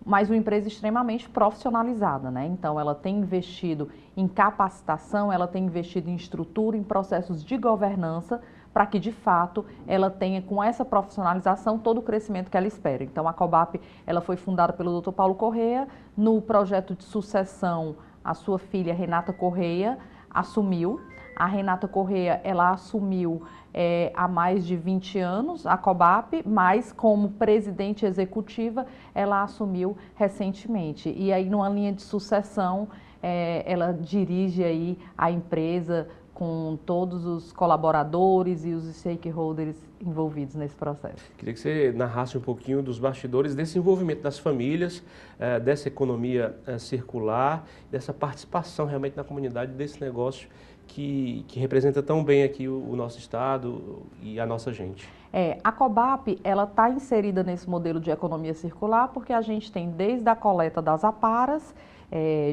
mas uma empresa extremamente profissionalizada, né? Então, ela tem investido em capacitação, ela tem investido em estrutura, em processos de governança, para que, de fato, ela tenha, com essa profissionalização, todo o crescimento que ela espera. Então, a Cobap, ela foi fundada pelo Dr. Paulo Correia, no projeto de sucessão, a sua filha, Renata Correia, assumiu. A Renata Correia, ela assumiu há mais de 20 anos a Cobap, mas como presidente executiva, ela assumiu recentemente. E aí, numa linha de sucessão, ela dirige aí a empresa com todos os colaboradores e os stakeholders envolvidos nesse processo. Queria que você narrasse um pouquinho dos bastidores desse envolvimento das famílias, dessa economia circular, dessa participação realmente na comunidade desse negócio que representa tão bem aqui o nosso estado e a nossa gente. A Cobap, ela está inserida nesse modelo de economia circular porque a gente tem desde a coleta das aparas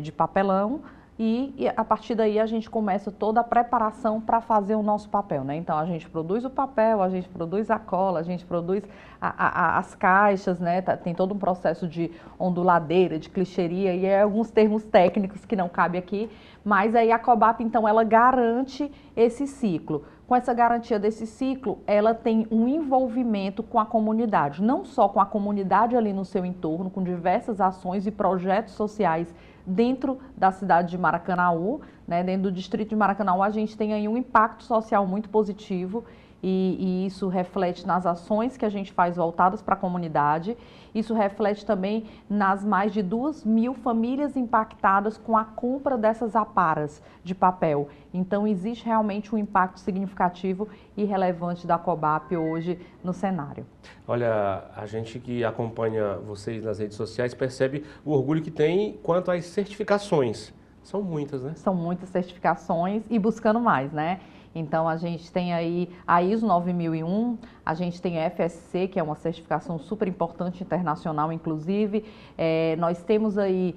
de papelão e a partir daí a gente começa toda a preparação para fazer o nosso papel, né? Então a gente produz o papel, a gente produz a cola, a gente produz as caixas, né? Tem todo um processo de onduladeira, de clichêria e alguns termos técnicos que não cabem aqui, mas aí a Cobap então ela garante esse ciclo. Com essa garantia desse ciclo, ela tem um envolvimento com a comunidade, não só com a comunidade ali no seu entorno, com diversas ações e projetos sociais dentro da cidade de Maracanaú, né? Dentro do distrito de Maracanaú, a gente tem aí um impacto social muito positivo e isso reflete nas ações que a gente faz voltadas para a comunidade. Isso reflete também nas mais de 2.000 famílias impactadas com a compra dessas aparas de papel. Então, existe realmente um impacto significativo e relevante da Cobap hoje no cenário. Olha, a gente que acompanha vocês nas redes sociais percebe o orgulho que tem quanto às certificações São muitas, né? São muitas certificações e buscando mais, né? Então, a gente tem aí a ISO 9001, a gente tem a FSC, que é uma certificação super importante, internacional, inclusive. Nós temos aí,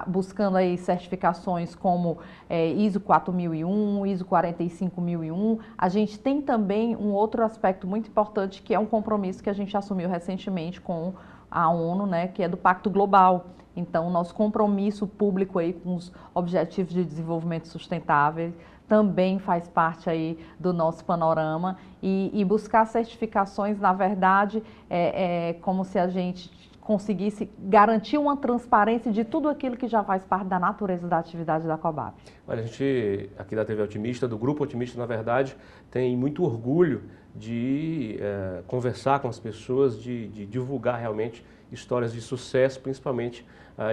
buscando aí certificações como ISO 4001, ISO 45001. A gente tem também um outro aspecto muito importante, que é um compromisso que a gente assumiu recentemente com a ONU, né, que é do Pacto Global. Então, nosso compromisso público aí com os Objetivos de Desenvolvimento Sustentável também faz parte aí do nosso panorama e buscar certificações, na verdade, é como se a gente conseguisse garantir uma transparência de tudo aquilo que já faz parte da natureza da atividade da Cobap. Olha, a gente aqui da TV Otimista, do Grupo Otimista, na verdade, tem muito orgulho de conversar com as pessoas, de divulgar realmente histórias de sucesso, principalmente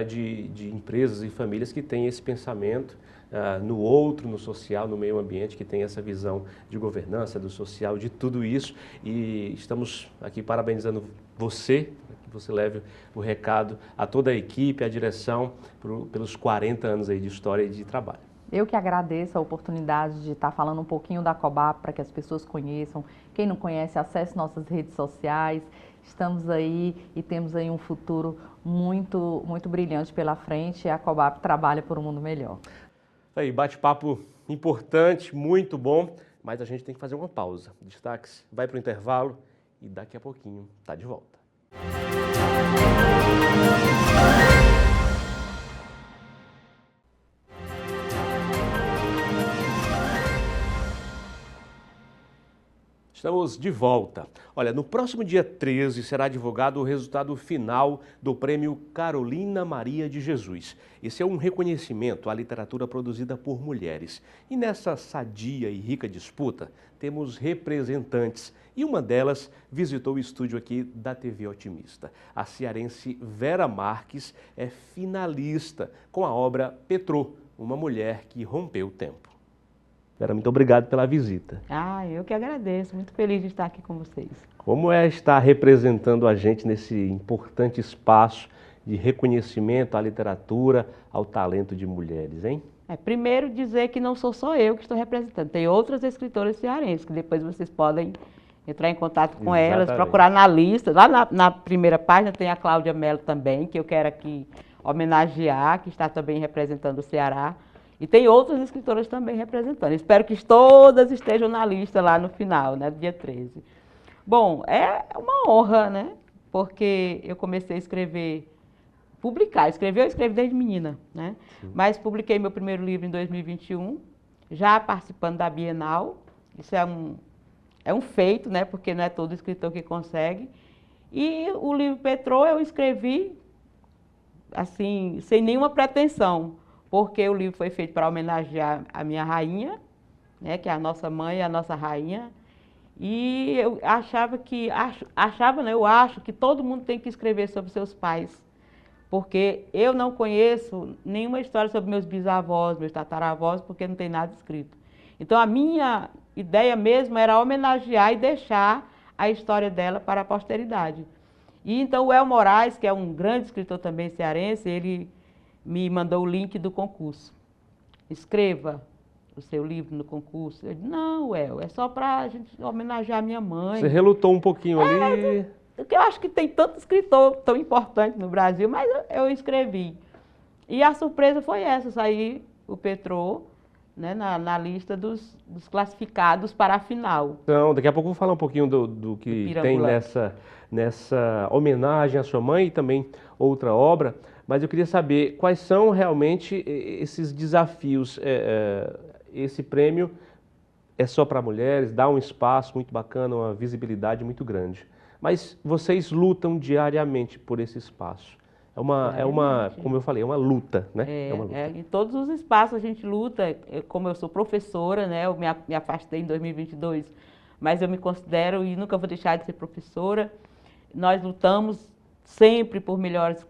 de empresas e famílias que têm esse pensamento no outro, no social, no meio ambiente, que tem essa visão de governança, do social, de tudo isso. E estamos aqui parabenizando você, que você leve o recado a toda a equipe, a direção, pelos 40 anos aí de história e de trabalho. Eu que agradeço a oportunidade de estar falando um pouquinho da Cobap para que as pessoas conheçam. Quem não conhece, acesse nossas redes sociais. Estamos aí e temos aí um futuro muito, muito brilhante pela frente e a Cobap trabalha por um mundo melhor. Aí, bate-papo importante, muito bom, mas a gente tem que fazer uma pausa. Destaques, vai para o intervalo e daqui a pouquinho tá de volta. Estamos de volta. Olha, no próximo dia 13 será divulgado o resultado final do Prêmio Carolina Maria de Jesus. Esse é um reconhecimento à literatura produzida por mulheres. E nessa sadia e rica disputa, temos representantes. E uma delas visitou o estúdio aqui da TV Otimista. A cearense Vera Marques é finalista com a obra Petrô, uma mulher que rompeu o tempo. Vera, muito obrigado pela visita. Eu que agradeço, muito feliz de estar aqui com vocês. Como é estar representando a gente nesse importante espaço de reconhecimento à literatura, ao talento de mulheres, hein? Primeiro dizer que não sou só eu que estou representando, tem outras escritoras cearenses, que depois vocês podem entrar em contato com elas, procurar na lista. Lá na primeira página tem a Cláudia Mello também, que eu quero aqui homenagear, que está também representando o Ceará. E tem outras escritoras também representando. Espero que todas estejam na lista lá no final, né, do dia 13. Bom, é uma honra, né? Porque eu comecei a escrever, eu escrevo desde menina, né? Sim. Mas publiquei meu primeiro livro em 2021, já participando da Bienal. Isso é um feito, né? Porque não é todo escritor que consegue. E o livro Petrô eu escrevi, assim, sem nenhuma pretensão, porque o livro foi feito para homenagear a minha rainha, né, que é a nossa mãe, a nossa rainha, e eu eu acho que todo mundo tem que escrever sobre seus pais, porque eu não conheço nenhuma história sobre meus bisavós, meus tataravós, porque não tem nada escrito. Então a minha ideia mesmo era homenagear e deixar a história dela para a posteridade. E então o El Moraes, que é um grande escritor também cearense, ele me mandou o link do concurso. Escreva o seu livro no concurso. Eu disse, não, é só para a gente homenagear a minha mãe. Você relutou um pouquinho ali? Porque eu acho que tem tanto escritor tão importante no Brasil, mas eu escrevi. E a surpresa foi essa, sair o Petrô, né, na lista dos classificados para a final. Então, daqui a pouco eu vou falar um pouquinho do que tem nessa homenagem à sua mãe e também outra obra. Mas eu queria saber quais são realmente esses desafios. Esse prêmio é só para mulheres, dá um espaço muito bacana, uma visibilidade muito grande. Mas vocês lutam diariamente por esse espaço. Como eu falei, é uma luta, né? Em todos os espaços a gente luta. Como eu sou professora, né? Eu me afastei em 2022, mas eu me considero e nunca vou deixar de ser professora. Nós lutamos sempre por melhores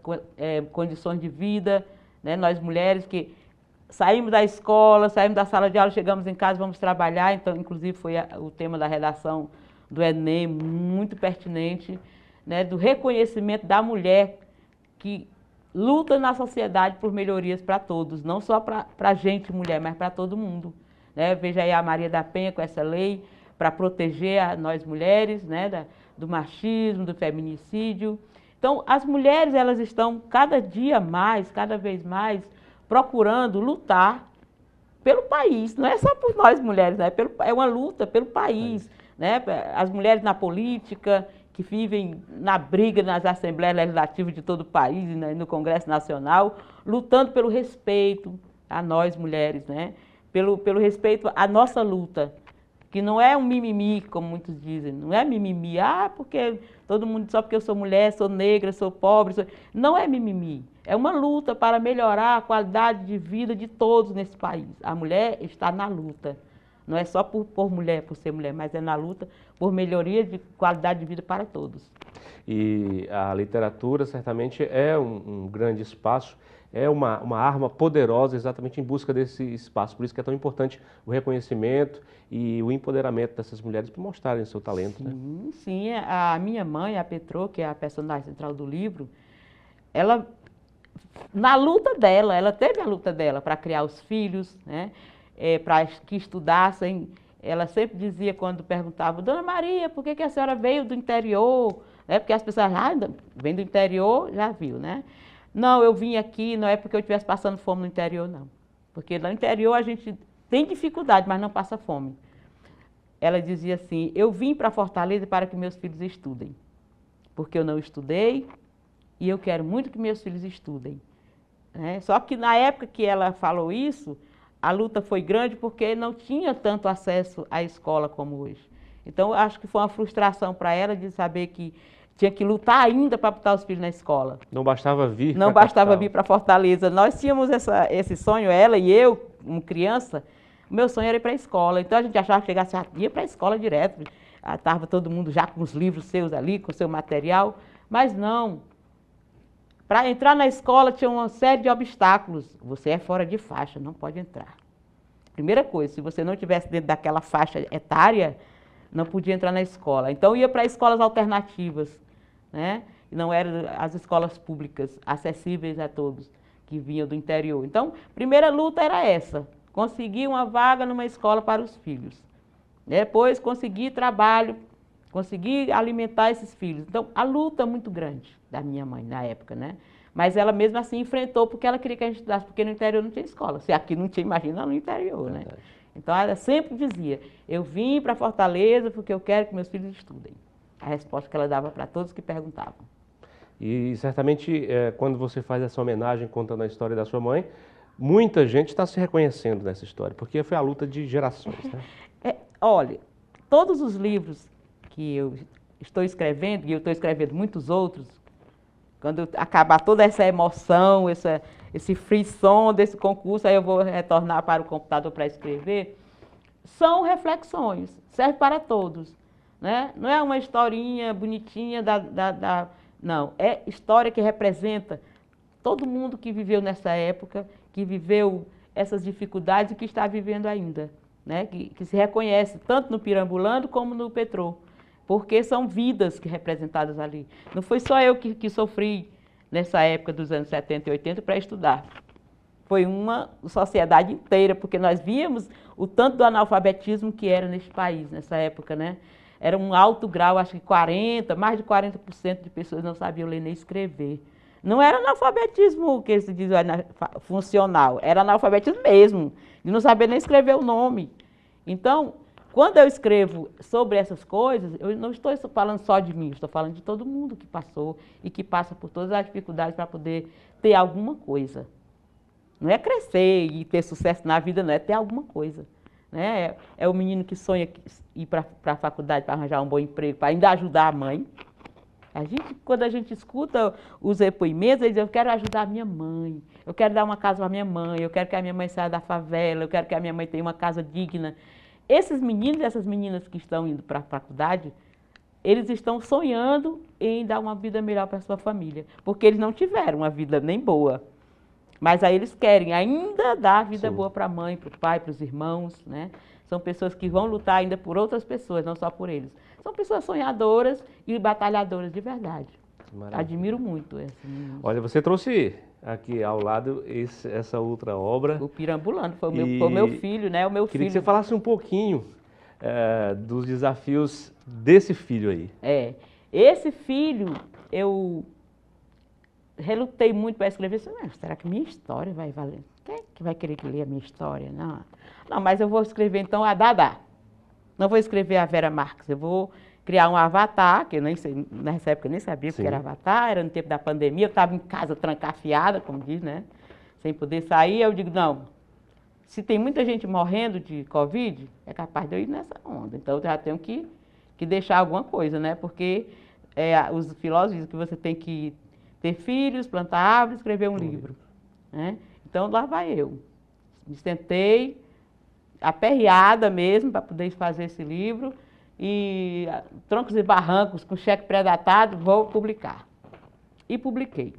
condições de vida, né? Nós mulheres que saímos da escola, saímos da sala de aula, chegamos em casa, vamos trabalhar. Então, inclusive, foi o tema da redação do Enem, muito pertinente, né? Do reconhecimento da mulher que luta na sociedade por melhorias para todos, não só para a gente, mulher, mas para todo mundo. Né? Veja aí a Maria da Penha com essa lei para proteger nós mulheres, né? Do machismo, do feminicídio. Então, as mulheres, elas estão cada dia mais, cada vez mais, procurando lutar pelo país. Não é só por nós mulheres, né? É uma luta pelo país. Né? As mulheres na política, que vivem na briga nas assembleias legislativas de todo o país, né? No Congresso Nacional, lutando pelo respeito a nós mulheres, né? Pelo respeito à nossa luta. Que não é um mimimi, como muitos dizem, não é mimimi, porque todo mundo, só porque eu sou mulher, sou negra, sou pobre, não é mimimi, é uma luta para melhorar a qualidade de vida de todos nesse país. A mulher está na luta, não é só por mulher, por ser mulher, mas é na luta por melhoria de qualidade de vida para todos. E a literatura certamente é um grande espaço, é uma arma poderosa exatamente em busca desse espaço. Por isso que é tão importante o reconhecimento e o empoderamento dessas mulheres para mostrarem seu talento. Sim, né? Sim. A minha mãe, a Petrô, que é a personagem central do livro, ela, na luta dela, ela teve a luta dela para criar os filhos, né? Para que estudassem. Ela sempre dizia, quando perguntava, Dona Maria, por que a senhora veio do interior? Porque as pessoas, vem do interior, já viu, né? Não, eu vim aqui, não é porque eu estivesse passando fome no interior, não. Porque no interior a gente tem dificuldade, mas não passa fome. Ela dizia assim, eu vim para Fortaleza para que meus filhos estudem. Porque eu não estudei e eu quero muito que meus filhos estudem. Só que na época que ela falou isso, a luta foi grande porque não tinha tanto acesso à escola como hoje. Então, acho que foi uma frustração para ela de saber que tinha que lutar ainda para botar os filhos na escola. Não bastava vir. Não bastava vir para Fortaleza. Nós tínhamos esse sonho, ela e eu, como criança, o meu sonho era ir para a escola. Então a gente achava que chegasse, ia para a escola direto. Estava todo mundo já com os livros seus ali, com o seu material. Mas não. Para entrar na escola tinha uma série de obstáculos. Você é fora de faixa, não pode entrar. Primeira coisa, se você não estivesse dentro daquela faixa etária, não podia entrar na escola. Então ia para escolas alternativas. Né? E não eram as escolas públicas acessíveis a todos que vinham do interior. Então, a primeira luta era essa, conseguir uma vaga numa escola para os filhos. Depois, conseguir trabalho, conseguir alimentar esses filhos. Então, a luta muito grande da minha mãe na época, né? Mas ela mesmo assim enfrentou porque ela queria que a gente estudasse, porque no interior não tinha escola. Se aqui não tinha, imagina no interior, né? Então, ela sempre dizia, eu vim para Fortaleza porque eu quero que meus filhos estudem. A resposta que ela dava para todos que perguntavam. E certamente, quando você faz essa homenagem contando a história da sua mãe, muita gente está se reconhecendo nessa história, porque foi a luta de gerações. Né? Olha, todos os livros que eu estou escrevendo, e eu estou escrevendo muitos outros, quando acabar toda essa emoção, esse frisson desse concurso, aí eu vou retornar para o computador para escrever, são reflexões, serve para todos. Né? Não é uma historinha bonitinha não, é história que representa todo mundo que viveu nessa época, que viveu essas dificuldades e que está vivendo ainda, né? Que se reconhece tanto no Pirambulando como no Petrô, porque são vidas que representadas ali. Não foi só eu que sofri nessa época dos anos 70 e 80 para estudar. Foi uma sociedade inteira, porque nós víamos o tanto do analfabetismo que era neste país nessa época, né? Era um alto grau, acho que mais de 40% de pessoas não sabiam ler nem escrever. Não era analfabetismo que se diz funcional, era analfabetismo mesmo, de não saber nem escrever o nome. Então, quando eu escrevo sobre essas coisas, eu não estou falando só de mim, estou falando de todo mundo que passou e que passa por todas as dificuldades para poder ter alguma coisa. Não é crescer e ter sucesso na vida, não é ter alguma coisa. Né? É o menino que sonha ir para a faculdade para arranjar um bom emprego, para ainda ajudar a mãe. Quando a gente escuta os depoimentos, eles dizem, eu quero ajudar a minha mãe, eu quero dar uma casa para a minha mãe, eu quero que a minha mãe saia da favela, eu quero que a minha mãe tenha uma casa digna. Esses meninos e essas meninas que estão indo para a faculdade, eles estão sonhando em dar uma vida melhor para a sua família, porque eles não tiveram uma vida nem boa. Mas aí eles querem ainda dar vida boa para a mãe, para o pai, para os irmãos, né? São pessoas que vão lutar ainda por outras pessoas, não só por eles. São pessoas sonhadoras e batalhadoras de verdade. Maravilha. Admiro muito essa. Olha, você trouxe aqui ao lado essa outra obra. O Pirambulando, foi o meu filho, né? O meu Queria filho. que você falasse um pouquinho dos desafios desse filho aí. Esse filho, eu relutei muito para escrever. Será que minha história vai valer? Quem é que vai querer ler a minha história? Não, mas eu vou escrever então a Dadá. Não vou escrever a Vera Marques, eu vou criar um avatar, que eu nem sei, nessa época eu nem sabia o que era avatar, era no tempo da pandemia, eu estava em casa trancafiada, como diz, né? Sem poder sair, eu digo, não, se tem muita gente morrendo de Covid, é capaz de eu ir nessa onda. Então eu já tenho que deixar alguma coisa, né? Porque os filósofos dizem que você tem que ter filhos, plantar árvores, escrever um livro. Né? Então lá vai eu. Me sentei, aperreada mesmo, para poder fazer esse livro, e troncos e barrancos, com cheque pré-datado, vou publicar. E publiquei.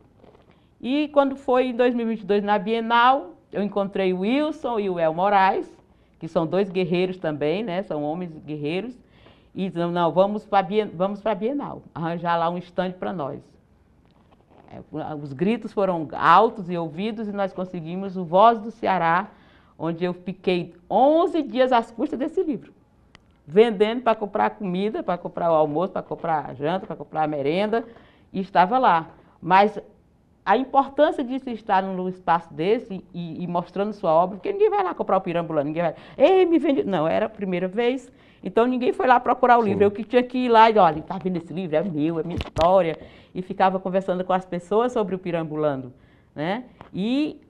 E quando foi em 2022, na Bienal, eu encontrei o Wilson e o El Moraes, que são dois guerreiros também, né? São homens guerreiros, e disseram, não, vamos para a Bienal, arranjar lá um estande para nós. Os gritos foram altos e ouvidos, e nós conseguimos o Voz do Ceará, onde eu fiquei 11 dias às custas desse livro, vendendo para comprar comida, para comprar o almoço, para comprar a janta, para comprar a merenda, e estava lá. Mas a importância de se estar num espaço desse e mostrando sua obra, porque ninguém vai lá comprar o Pirambulando, ninguém vai, ei, me vende. Não, era a primeira vez, então ninguém foi lá procurar o livro. Eu que tinha que ir lá e, olha, está vendo esse livro? É meu, é minha história. E ficava conversando com as pessoas sobre o Pirambulando, né? E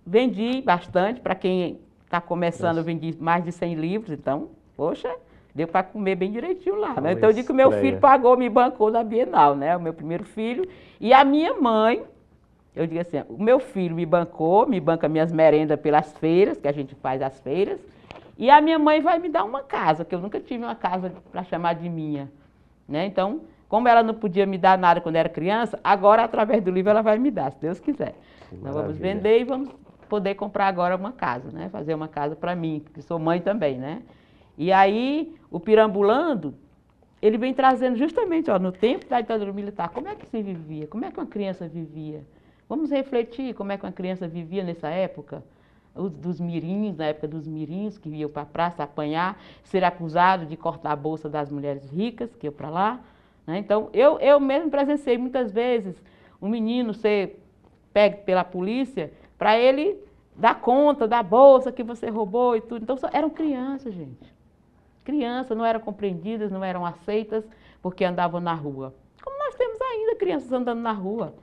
vendi bastante, para quem está começando, eu vendi mais de 100 livros, então, poxa, deu para comer bem direitinho lá, né? Então eu digo que o meu filho pagou, me bancou na Bienal, né? O meu primeiro filho. E a minha mãe, eu digo assim, o meu filho me bancou, me banca minhas merendas pelas feiras, que a gente faz as feiras, e a minha mãe vai me dar uma casa, que eu nunca tive uma casa para chamar de minha, né? Então, como ela não podia me dar nada quando era criança, agora, através do livro, ela vai me dar, se Deus quiser. Nós vamos vender e vamos poder comprar agora uma casa, né? Fazer uma casa para mim, que sou mãe também, né? E aí, o Pirambulando, ele vem trazendo justamente, ó, no tempo da ditadura militar, como é que se vivia, como é que uma criança vivia. Vamos refletir como é que uma criança vivia nessa época, dos mirins, na época dos mirins, que iam para a praça apanhar, ser acusado de cortar a bolsa das mulheres ricas, que iam para lá. Né? Então, eu mesmo presenciei muitas vezes um menino ser pego pela polícia para ele dar conta da bolsa que você roubou e tudo. Então, eram crianças, gente. Crianças não eram compreendidas, não eram aceitas porque andavam na rua. Como nós temos ainda crianças andando na rua.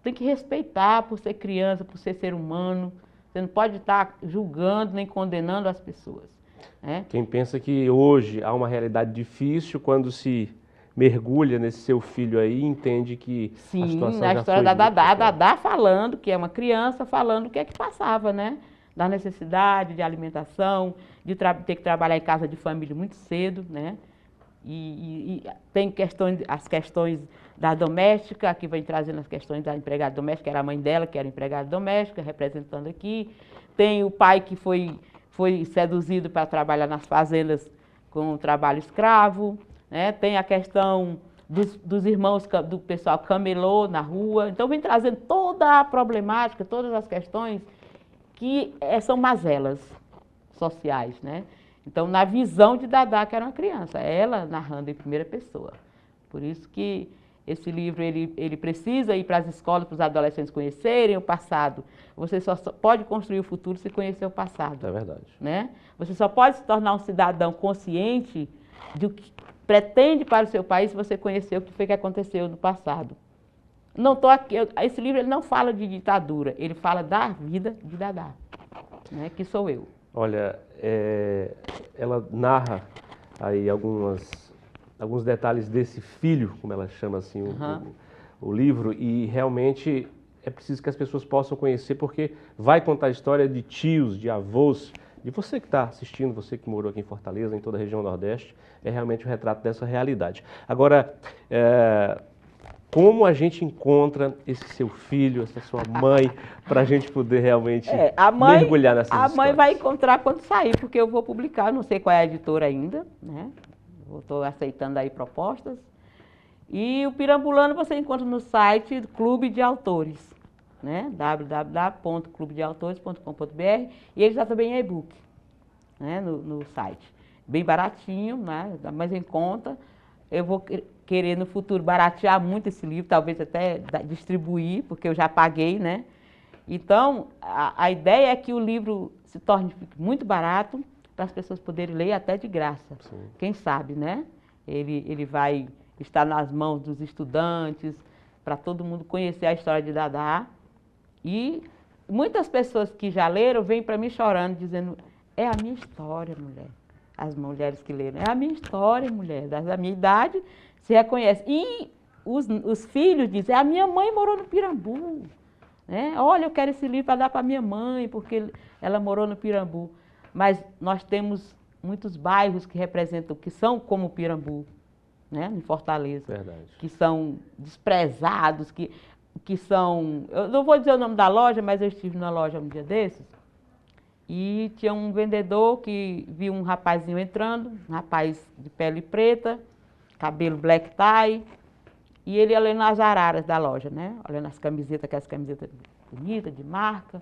Tem que respeitar por ser criança, por ser humano. Você não pode estar julgando nem condenando as pessoas. Né? Quem pensa que hoje há uma realidade difícil, quando se mergulha nesse seu filho aí, entende que sim, a situação a já história foi da Dadá, a Dadá falando, que é uma criança, falando o que é que passava, né? Da necessidade de alimentação, de ter que trabalhar em casa de família muito cedo, né? E tem as questões da doméstica, que vem trazendo as questões da empregada doméstica, era a mãe dela que era empregada doméstica, representando aqui. Tem o pai que foi seduzido para trabalhar nas fazendas com o trabalho escravo, né? Tem a questão dos irmãos, do pessoal camelô na rua. Então vem trazendo toda a problemática, todas as questões que são mazelas sociais, né? Então, na visão de Dadá, que era uma criança, ela narrando em primeira pessoa. Por isso que esse livro ele precisa ir para as escolas, para os adolescentes conhecerem o passado. Você só pode construir o futuro se conhecer o passado. É verdade. Né? Você só pode se tornar um cidadão consciente do que pretende para o seu país se você conhecer o que foi que aconteceu no passado. Não tô aqui, esse livro ele não fala de ditadura, ele fala da vida de Dadá, né? Que sou eu. Olha, ela narra aí alguns detalhes desse filho, como ela chama assim o livro, e realmente é preciso que as pessoas possam conhecer, porque vai contar a história de tios, de avós, de você que está assistindo, você que morou aqui em Fortaleza, em toda a região Nordeste, é realmente um retrato dessa realidade. Agora, como a gente encontra esse seu filho, essa sua mãe, para a gente poder realmente mergulhar nessas histórias? A mãe vai encontrar quando sair, porque eu vou publicar, não sei qual é a editora ainda, né? Estou aceitando aí propostas. E o Pirambulando você encontra no site do Clube de Autores. né? www.clubedeautores.com.br, e ele está também em e-book, né? no site. Bem baratinho, né? Mas em conta. Eu vou querer no futuro baratear muito esse livro, talvez até distribuir, porque eu já paguei, né? Então, a ideia é que o livro se torne muito barato para as pessoas poderem ler até de graça. Sim. Quem sabe, né? Ele vai estar nas mãos dos estudantes, para todo mundo conhecer a história de Dadá. E muitas pessoas que já leram vêm para mim chorando, dizendo, é a minha história, mulher. As mulheres que leram, é a minha história, mulher, da minha idade, se reconhece. E os filhos dizem, a minha mãe morou no Pirambu. Né? Olha, eu quero esse livro para dar para minha mãe, porque ela morou no Pirambu. Mas nós temos muitos bairros que representam, que são como o Pirambu, né? Em Fortaleza. Verdade. Que são desprezados, que são... Eu não vou dizer o nome da loja, mas eu estive na loja um dia desses, e tinha um vendedor que viu um rapazinho entrando, um rapaz de pele preta, cabelo black tie, e ele olhando as araras da loja, né? Olhando as camisetas, aquelas camisetas bonitas, de marca.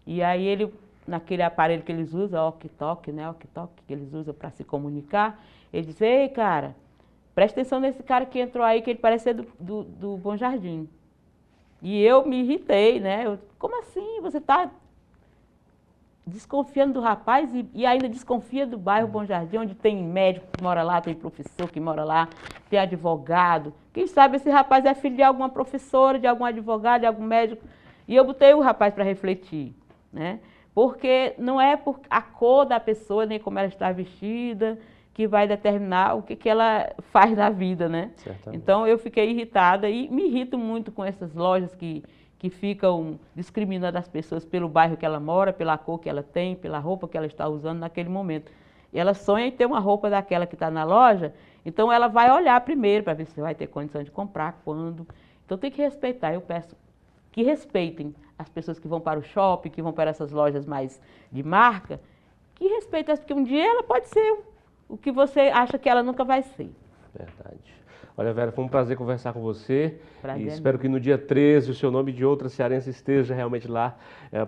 E aí ele, naquele aparelho que eles usam, walkie-talkie, né? Walkie-talkie que eles usam para se comunicar, ele disse, ei, cara, presta atenção nesse cara que entrou aí, que ele parece ser do Bom Jardim. E eu me irritei, né? Como assim? Você está desconfiando do rapaz e ainda desconfia do bairro Bom Jardim, onde tem médico que mora lá, tem professor que mora lá, tem advogado. Quem sabe esse rapaz é filho de alguma professora, de algum advogado, de algum médico. E eu botei o rapaz para refletir, né? Porque não é por a cor da pessoa, nem como ela está vestida, que vai determinar o que ela faz na vida, né? Certamente. Então eu fiquei irritada e me irrito muito com essas lojas que ficam discriminando as pessoas pelo bairro que ela mora, pela cor que ela tem, pela roupa que ela está usando naquele momento. E ela sonha em ter uma roupa daquela que está na loja, então ela vai olhar primeiro para ver se vai ter condição de comprar, quando. Então tem que respeitar, eu peço que respeitem as pessoas que vão para o shopping, que vão para essas lojas mais de marca, que respeitem, porque um dia ela pode ser o que você acha que ela nunca vai ser. Verdade. Olha, Vera, foi um prazer conversar com você. Prazer e espero que no dia 13 o seu nome de outra cearense esteja realmente lá,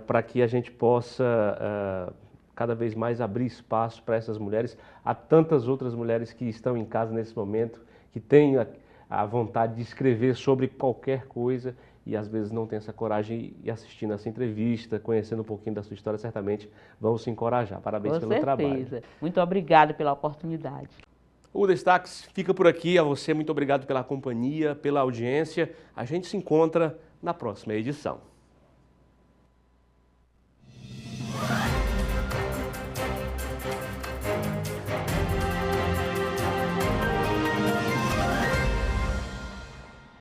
para que a gente possa cada vez mais abrir espaço para essas mulheres. Há tantas outras mulheres que estão em casa nesse momento, que têm a vontade de escrever sobre qualquer coisa e às vezes não tem essa coragem, e assistindo essa entrevista, conhecendo um pouquinho da sua história, certamente vão se encorajar. Parabéns pelo trabalho. Muito obrigada pela oportunidade. O Destaques fica por aqui. A você, muito obrigado pela companhia, pela audiência. A gente se encontra na próxima edição.